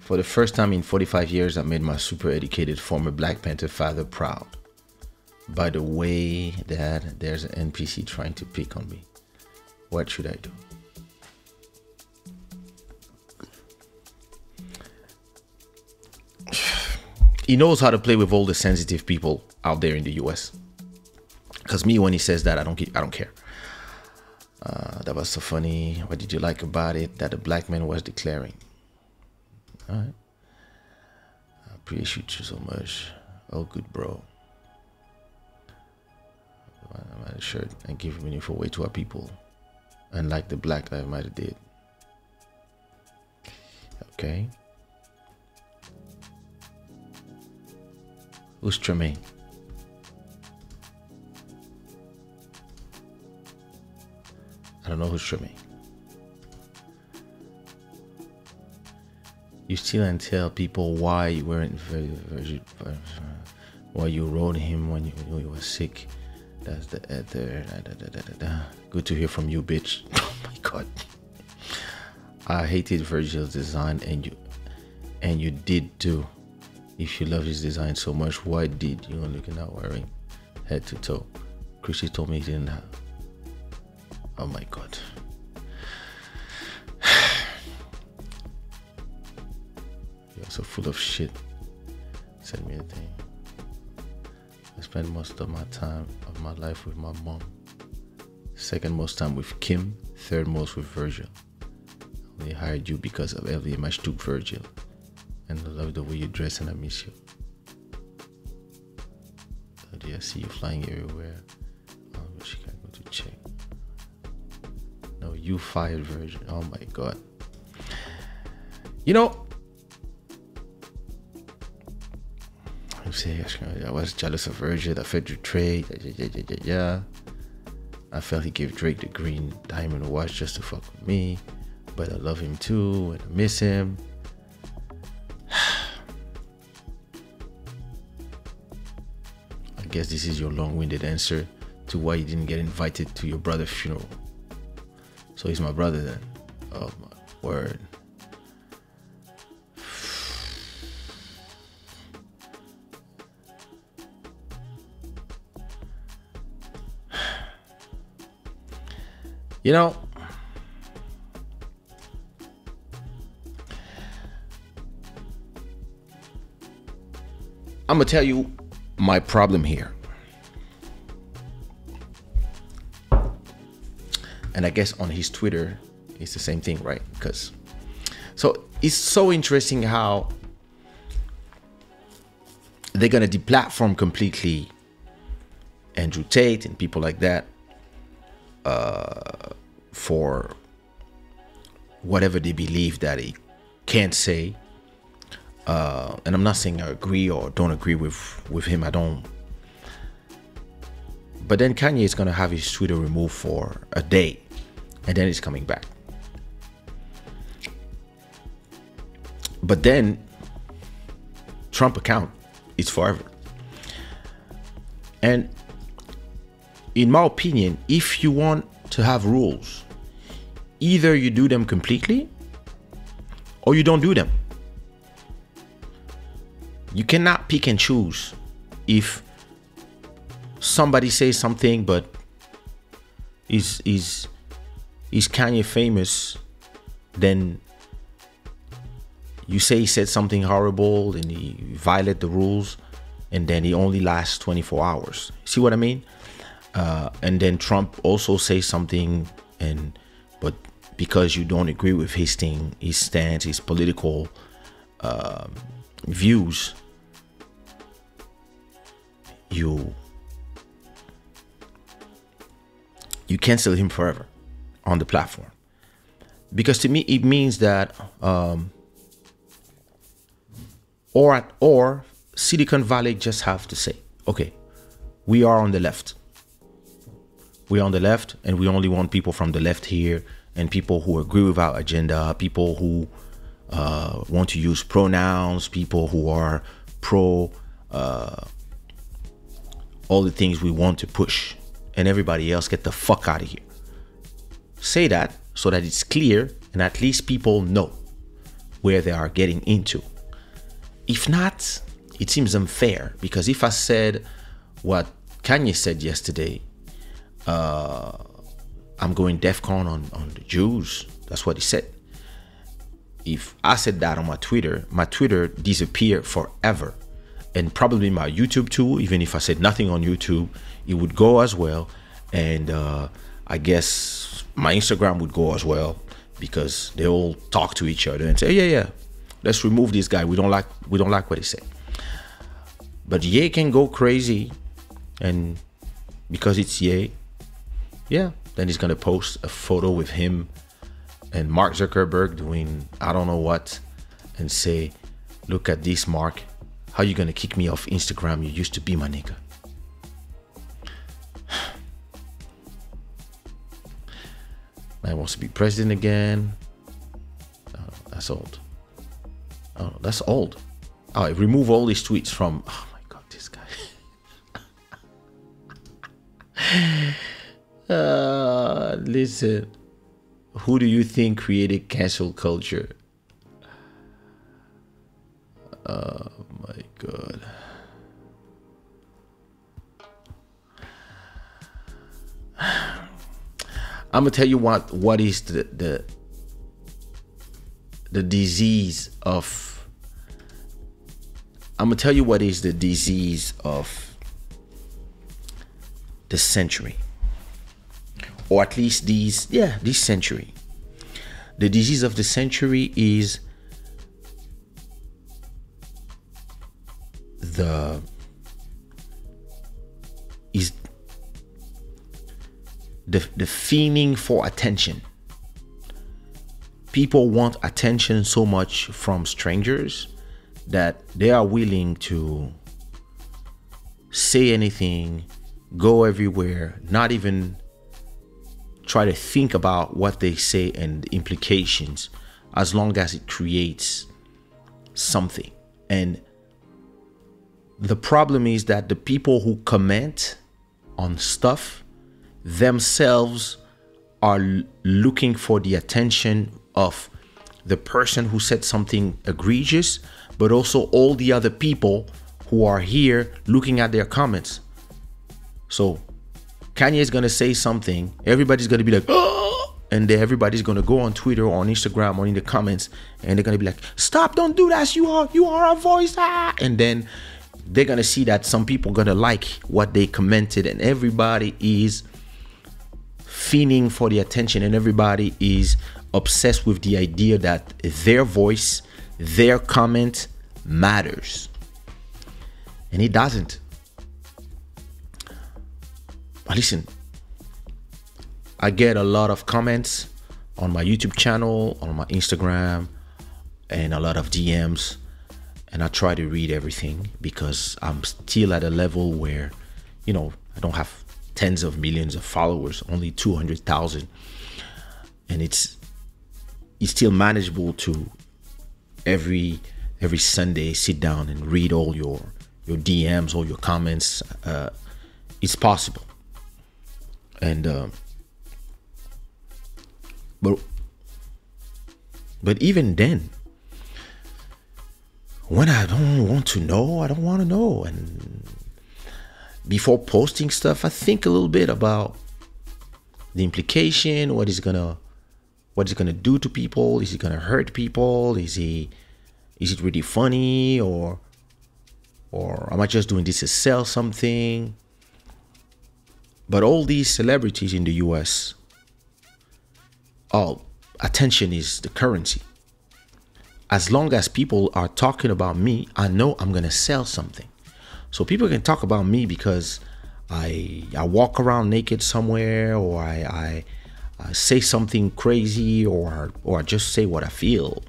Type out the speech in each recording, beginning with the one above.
For the first time in 45 years, I made my super educated former Black Panther father proud by the way that there's an NPC trying to pick on me. What should I do? He knows how to play with all the sensitive people out there in the US. Because me, when he says that, I don't care. That was so funny. What did you like about it? That a black man was declaring. All right. I appreciate you so much. Oh, good, bro. I'm at a shirt and give meaningful way to our people. Unlike the Black Lives Matter did. Okay. Who's Tremaine? I don't know who's Tremaine. You still and tell people why you weren't why you wrote him when you were sick. That's the ether. Good to hear from you, bitch. Oh my god. I hated Virgil's design and you did too. If you love his design so much, why did you look at wearing head to toe? Chrissy told me he didn't have. Oh my god. You're so full of shit. Send me a thing. I spend most of my time of my life with my mom. Second most time with Kim. Third most with Virgil. I only hired you because of every image took Virgil. And I love the way you dress and I miss you. Oh dear, I see you flying everywhere. Oh, but she can't go to check. No, you fired Virgil. Oh my god. You know, I was jealous of Virgil. I felt betrayed. Yeah. I felt he gave Drake the green diamond watch just to fuck with me. But I love him too and I miss him. I guess this is your long-winded answer to why you didn't get invited to your brother's funeral. So he's my brother then. Oh my word. You know, I'm gonna tell you my problem here. And I guess on his Twitter, it's the same thing, right? Because so it's so interesting how they're gonna deplatform completely Andrew Tate and people like that for whatever they believe that he can't say. And I'm not saying I agree or don't agree with him. I don't. But then Kanye is gonna have his Twitter removed for a day, and then it's coming back. But then Trump account is forever. And in my opinion, if you want to have rules, either you do them completely or you don't do them. You cannot pick and choose. If somebody says something but is Kanye famous, then you say he said something horrible and he violated the rules, and then he only lasts 24 hours. See what I mean? And then Trump also says something, but because you don't agree with his thing, his stance, his political views, you cancel him forever on the platform. Because to me it means that or Silicon Valley just have to say, okay, we are on the left. We're on the left, and we only want people from the left here, and people who agree with our agenda, people who want to use pronouns, people who are pro all the things we want to push, and everybody else get the fuck out of here. Say that so that it's clear, and at least people know. where they are getting into. If not, it seems unfair, because if I said what Kanye said yesterday, I'm going DEFCON on the Jews. That's what he said. If I said that on my Twitter disappeared forever. And probably my YouTube too. Even if I said nothing on YouTube, it would go as well. And I guess my Instagram would go as well, because they all talk to each other and say, yeah, let's remove this guy. We don't like what he said. But Ye can go crazy, and because it's Ye, yeah, then he's gonna post a photo with him and Mark Zuckerberg doing I don't know what, and say, look at this, Mark. How you gonna kick me off Instagram? You used to be my nigga. Man wants to be president again. That's old. Oh, that's old. Oh, remove all these tweets from. Oh my God, this guy. Listen, who do you think created cancel culture? Oh my God. I'm gonna tell you what is the disease of. I'm gonna tell you what is the disease of the century, or at least this century. The disease of the century is the fiending for attention. People want attention so much from strangers that they are willing to say anything, go everywhere, not even try to think about what they say and the implications, as long as it creates something. And the problem is that the people who comment on stuff themselves are looking for the attention of the person who said something egregious, but also all the other people who are here looking at their comments. So Kanye is going to say something, everybody's going to be like, oh, and then everybody's going to go on Twitter or on Instagram or in the comments, and they're going to be like, stop, don't do that, you are a voice, and then they're going to see that some people are going to like what they commented, and everybody is fiending for the attention, and everybody is obsessed with the idea that their voice, their comment matters. And it doesn't. But listen, I get a lot of comments on my YouTube channel, on my Instagram, and a lot of DMs, and I try to read everything, because I'm still at a level where, I don't have tens of millions of followers, only 200,000, and it's still manageable to every Sunday sit down and read all your DMs, all your comments. It's possible. And but even then, when I don't want to know, I don't want to know. And before posting stuff, I think a little bit about the implication. What is it gonna do to people? Is it gonna hurt people? Is it really funny, or am I just doing this to sell something? But all these celebrities in the US, attention is the currency. As long as people are talking about me, I know I'm gonna sell something. So people can talk about me because I walk around naked somewhere, or I say something crazy, or I just say what I feel,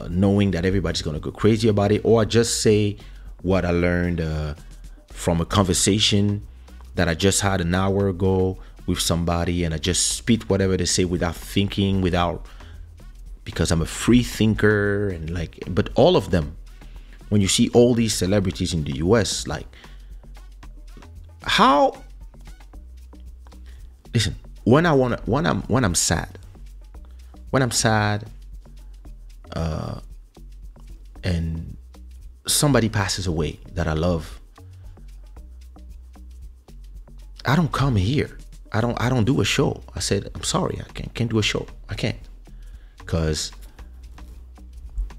knowing that everybody's gonna go crazy about it, or I just say what I learned from a conversation that I just had an hour ago with somebody, and I just spit whatever they say without thinking, because I'm a free thinker. And but all of them, when you see all these celebrities in the US, listen, when I'm sad, and somebody passes away that I love, I don't come here. I don't do a show. I said, I'm sorry, I can't do a show. I can't. Because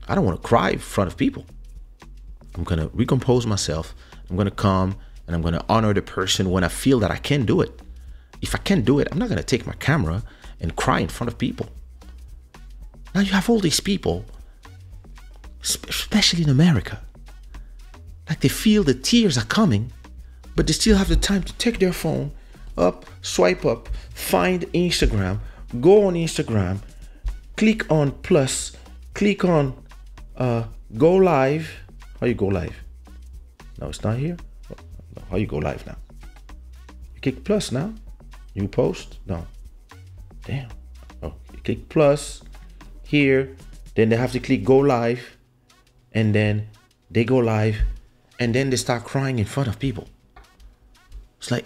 I don't want to cry in front of people. I'm going to recompose myself. I'm going to come and I'm going to honor the person when I feel that I can do it. If I can't do it, I'm not going to take my camera and cry in front of people. Now you have all these people, especially in America, like they feel the tears are coming, but they still have the time to take their phone up, swipe up, find Instagram, go on Instagram, click on plus, click on go live. How you go live? No, it's not here. No, how you go live now? You click plus now. You post? No. Damn. Oh, you click plus here. Then they have to click go live. And then they go live. And then they start crying in front of people. It's like,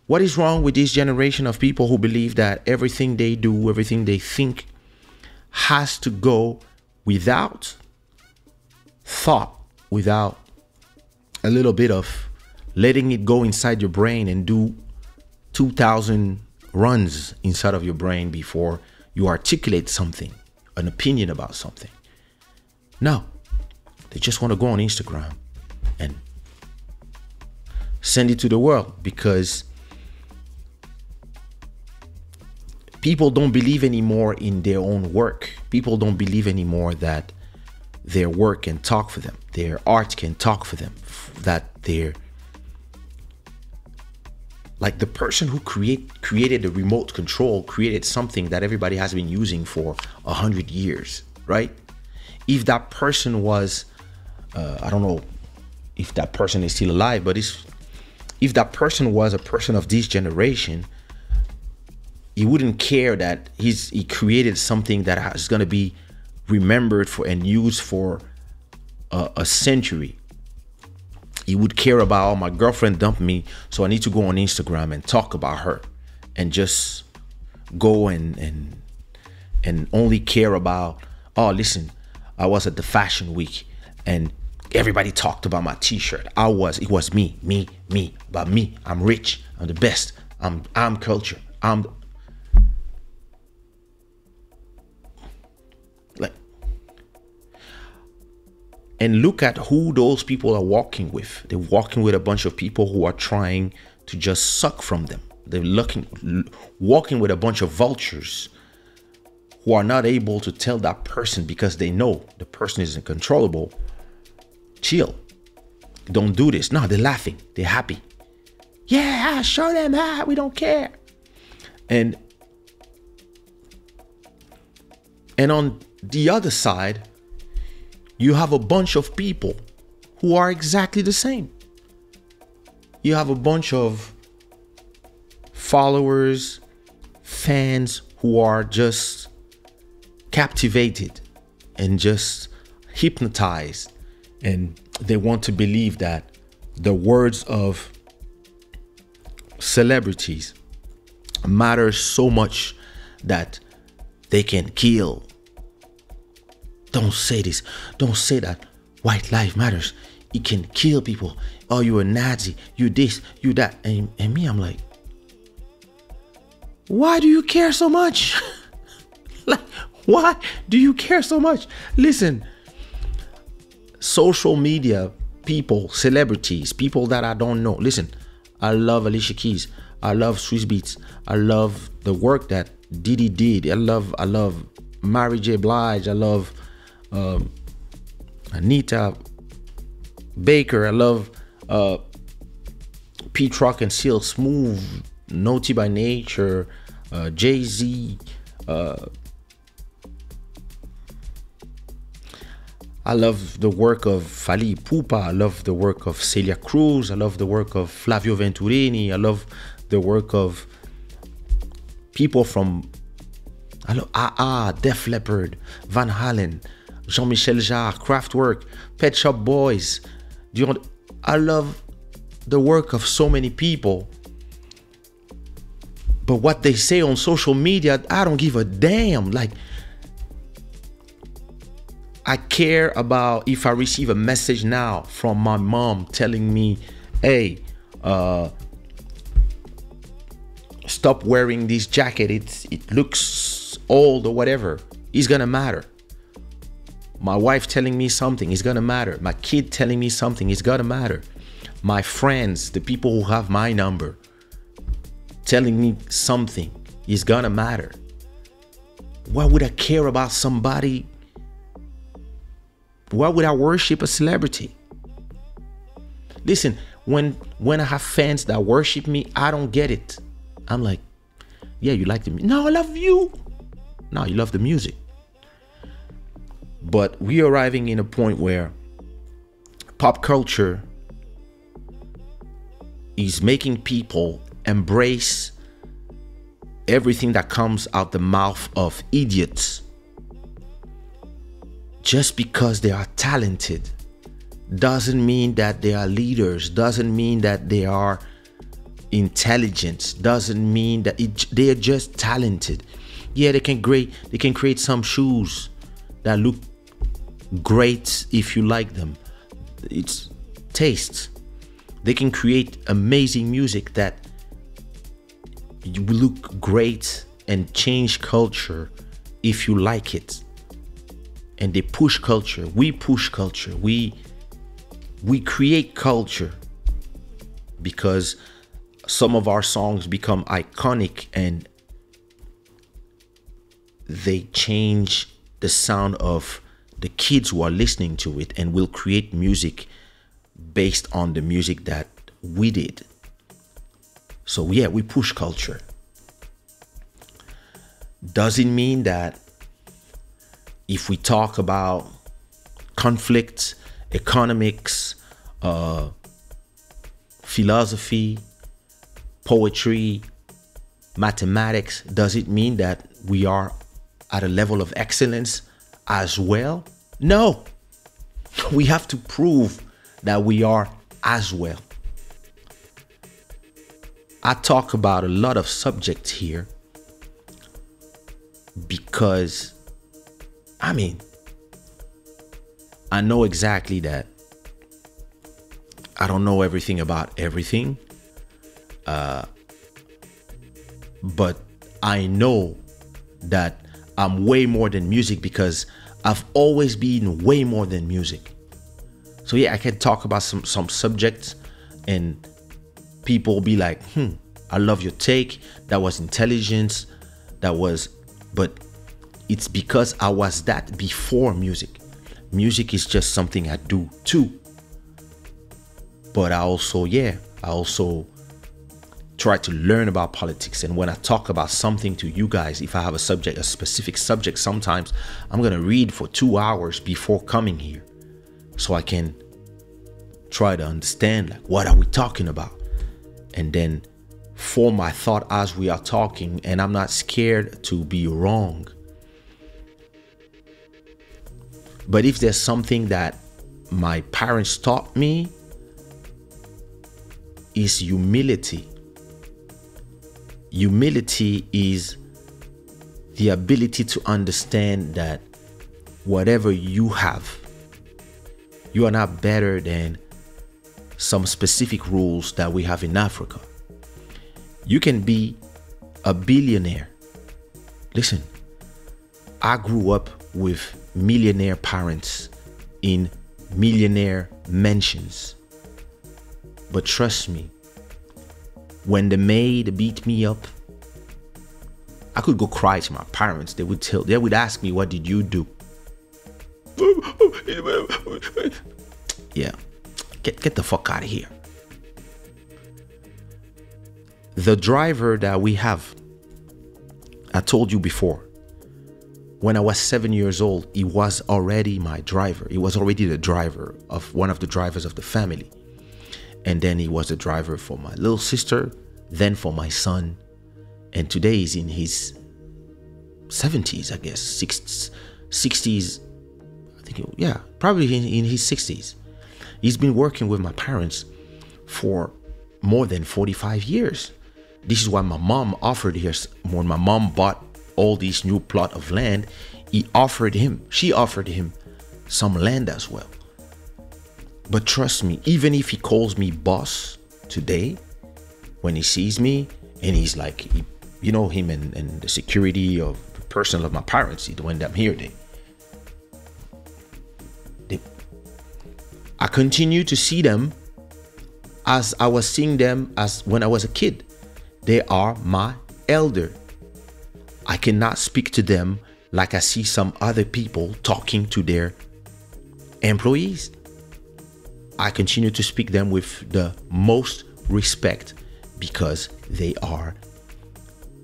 what is wrong with this generation of people who believe that everything they do, everything they think has to go without thought, without a little bit of letting it go inside your brain and do 2,000 runs inside of your brain before you articulate something, an opinion about something? No, they just want to go on Instagram and send it to the world, because people don't believe anymore in their own work. People don't believe anymore that their work can talk for them, their art can talk for them, that they're like the person who created the remote control, created something that everybody has been using for 100 years, right? If that person was, I don't know if that person is still alive, but if that person was a person of this generation, he wouldn't care that he created something that is going to be remembered for and used for a century. He would care about, oh, my girlfriend dumped me, so I need to go on Instagram and talk about her, and just go and only care about, oh, listen, I was at the fashion week and everybody talked about my t-shirt. It was me, about me. I'm rich. I'm the best. I'm culture. And look at who those people are walking with. They're walking with a bunch of people who are trying to just suck from them. They're walking with a bunch of vultures who are not able to tell that person, because they know the person is uncontrollable. Chill. Don't do this. No, they're laughing. They're happy. Yeah, show them that. We don't care. And on the other side, you have a bunch of people who are exactly the same. You have a bunch of followers, fans who are just captivated and just hypnotized, and they want to believe that the words of celebrities matter so much that they can kill. Don't say this. Don't say that. White life matters. It can kill people. Oh, you're a Nazi. You this, you that. And me, I'm like, why do you care so much? Like, why do you care so much? Listen, social media people, celebrities, people that I don't know. Listen, I love Alicia Keys. I love Swiss Beats. I love the work that Diddy did. I love Mary J. Blige. I love Anita Baker. I love Pete Rock and Seal Smooth, Naughty by Nature, Jay-Z. I love the work of Fali Ipupa. I love the work of Celia Cruz. I love the work of Flavio Venturini. I love the work of people from, I love Def Leppard, Van Halen, Jean-Michel Jarre, Kraftwerk, Pet Shop Boys. I love the work of so many people. But what they say on social media, I don't give a damn. Like, I care about if I receive a message now from my mom telling me, hey, stop wearing this jacket, it looks old or whatever. It's gonna matter. My wife telling me something is gonna matter. My kid telling me something is gonna matter. My friends, the people who have my number, telling me something is gonna matter. Why would I care about somebody? Why would I worship a celebrity? Listen, when I have fans that worship me, I don't get it. I'm like, yeah, you like the music. No, I love you. No, you love the music. But we're arriving in a point where pop culture is making people embrace everything that comes out the mouth of idiots. Just because they are talented doesn't mean that they are leaders, doesn't mean that they are intelligent, doesn't mean that they are just talented. Yeah, they can create some shoes that look great if you like them. It's taste. They can create amazing music that will look great and change culture if you like it. And they push culture. We push culture. We create culture because some of our songs become iconic and they change the sound of the kids who are listening to it, and will create music based on the music that we did. So yeah, we push culture. Doesn't mean that if we talk about conflict, economics, philosophy, poetry, mathematics, does it mean that we are at a level of excellence as well? No. We have to prove that we are as well. I talk about a lot of subjects here because, I know exactly that I don't know everything about everything, but I know that I'm way more than music because I've always been way more than music. So yeah, I can talk about some subjects and people be like, I love your take. That was intelligence. But it's because I was that before music. Music is just something I do too. But I also try to learn about politics. And when I talk about something to you guys, if I have a specific subject, sometimes I'm going to read for 2 hours before coming here so I can try to understand, like, what are we talking about? And then form my thought as we are talking. And I'm not scared to be wrong. But if there's something that my parents taught me, is humility. Humility is the ability to understand that whatever you have, you are not better than some specific rules that we have in Africa. You can be a billionaire. Listen, I grew up with millionaire parents in millionaire mansions. But trust me, when the maid beat me up, I could go cry to my parents. They would ask me, what did you do? Yeah, get the fuck out of here. The driver that we have, I told you before, when I was 7 years old, he was already my driver. He was already the driver of one of the drivers of the family. And then he was a driver for my little sister, then for my son. And today he's in his 70s, I guess, 60s. I think, probably in his 60s. He's been working with my parents for more than 45 years. This is why my mom offered her, when my mom bought all these new plot of land, she offered him some land as well. But trust me, even if he calls me boss today, when he sees me and he's like, you know, him and the security of the person of my parents, when I'm here, I continue to see them as I was seeing them as when I was a kid. They are my elder. I cannot speak to them like I see some other people talking to their employees. I continue to speak them with the most respect because they are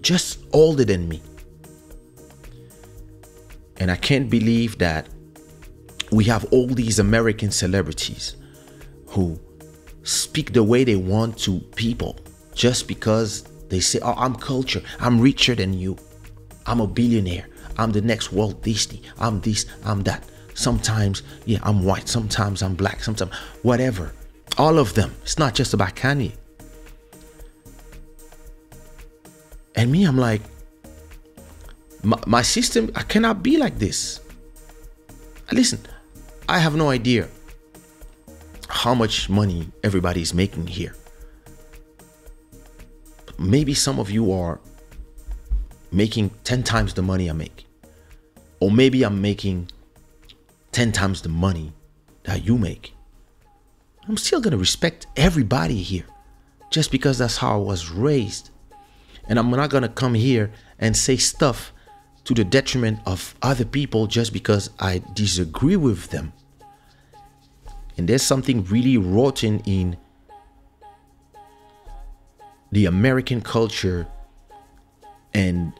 just older than me. And I can't believe that we have all these American celebrities who speak the way they want to people just because they say, oh, I'm culture, I'm richer than you, I'm a billionaire, I'm the next Walt Disney, I'm this, I'm that. Sometimes, yeah, I'm white, sometimes I'm black, sometimes whatever. All of them. It's not just about Kanye. And me, I'm like, my system, I cannot be like this. Listen, I have no idea how much money everybody is making here. Maybe some of you are making 10 times the money I make. Or maybe I'm making 10 times the money that you make. I'm still going to respect everybody here just because that's how I was raised. And I'm not going to come here and say stuff to the detriment of other people just because I disagree with them. And there's something really rotten in the American culture and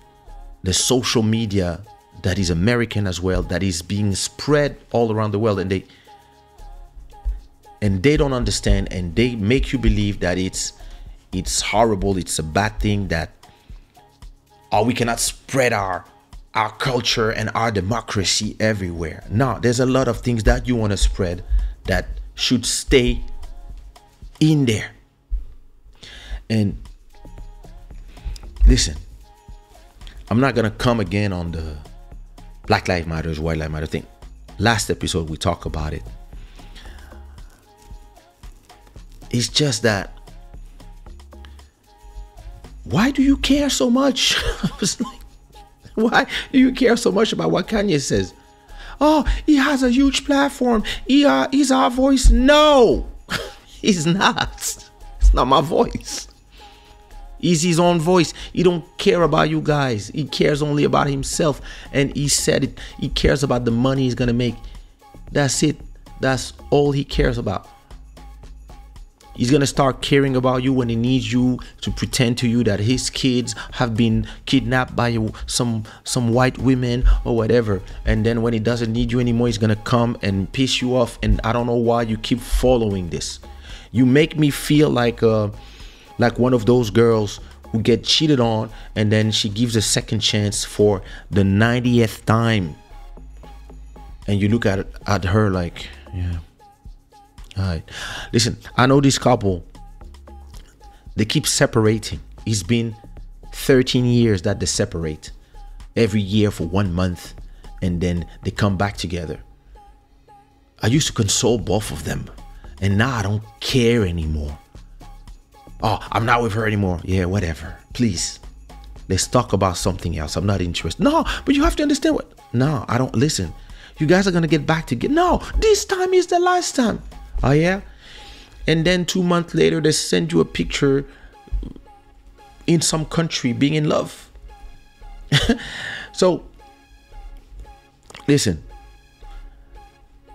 the social media that is American as well, that is being spread all around the world, and they don't understand, and they make you believe that it's horrible, it's a bad thing, that we cannot spread our culture and our democracy everywhere. No, there's a lot of things that you want to spread that should stay in there. And listen, I'm not gonna come again on the Black Lives Matter, White Lives Matter thing. Last episode we talked about it. It's just that, why do you care so much? I was like, why do you care so much about what Kanye says? Oh, he has a huge platform. He's our voice. No, he's not. It's not my voice. He's his own voice. He don't care about you guys. He cares only about himself. And he said it. He cares about the money he's gonna make. That's it. That's all he cares about. He's gonna start caring about you when he needs you to pretend to you that his kids have been kidnapped by some white women or whatever. And then when he doesn't need you anymore, he's gonna come and piss you off. And I don't know why you keep following this. You make me feel like one of those girls who get cheated on and then she gives a second chance for the 90th time. And you look at her like, yeah. All right. Listen, I know this couple, they keep separating. It's been 13 years that they separate. Every year for 1 month. And then they come back together. I used to console both of them. And now I don't care anymore. Oh, I'm not with her anymore. Yeah, whatever. Please. Let's talk about something else. I'm not interested. No, but you have to understand what. No, I don't. Listen. You guys are going to get back together. No, this time is the last time. Oh yeah? And then 2 months later, they send you a picture in some country being in love. So, listen.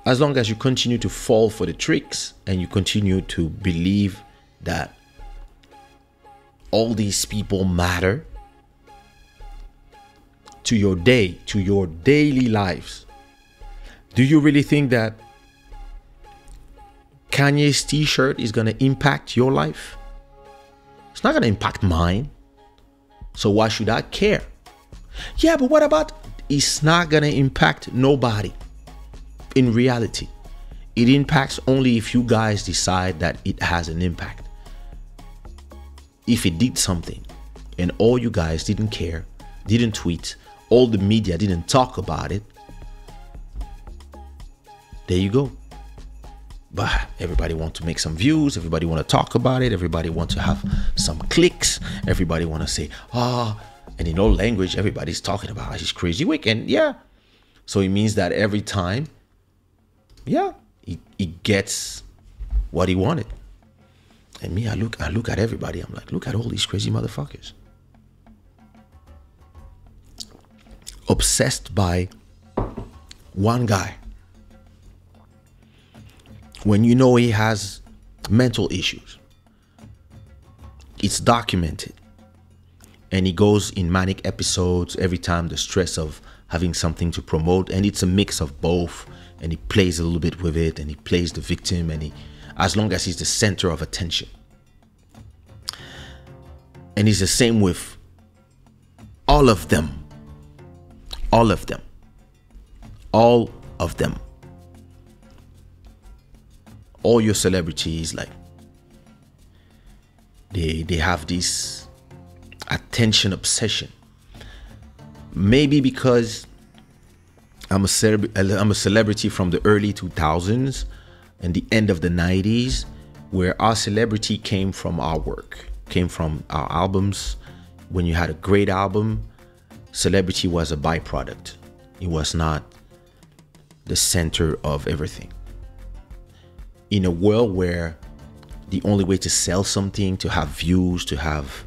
As long as you continue to fall for the tricks and you continue to believe that all these people matter to your day, to your daily lives, do you really think that Kanye's t-shirt is going to impact your life? It's not going to impact mine. So why should I care? Yeah, but what about, it's not going to impact nobody. In reality, it impacts only if you guys decide that it has an impact. If it did something and all you guys didn't care, didn't tweet, all the media didn't talk about it, there you go. But everybody want to make some views. Everybody want to talk about it. Everybody want to have some clicks. Everybody want to say, and in all language, everybody's talking about his crazy week. And yeah, so it means that every time, yeah, he gets what he wanted. And me, I look at everybody. I'm like, look at all these crazy motherfuckers. Obsessed by one guy. When you know he has mental issues, it's documented. And he goes in manic episodes every time, the stress of having something to promote. And it's a mix of both. And he plays a little bit with it, and he plays the victim, and as long as he's the center of attention. And it's the same with all of them. All of them. All of them. All your celebrities, like, they have this attention obsession. Maybe because I'm a celebrity from the early 2000s and the end of the 90s, where our celebrity came from our work, came from our albums. When you had a great album, celebrity was a byproduct. It was not the center of everything. In a world where the only way to sell something, to have views, to have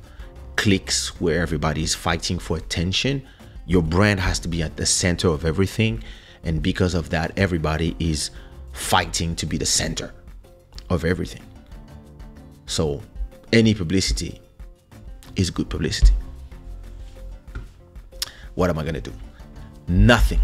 clicks, where everybody is fighting for attention, your brand has to be at the center of everything. And because of that, everybody is fighting to be the center of everything. So any publicity is good publicity. What am I going to do? Nothing.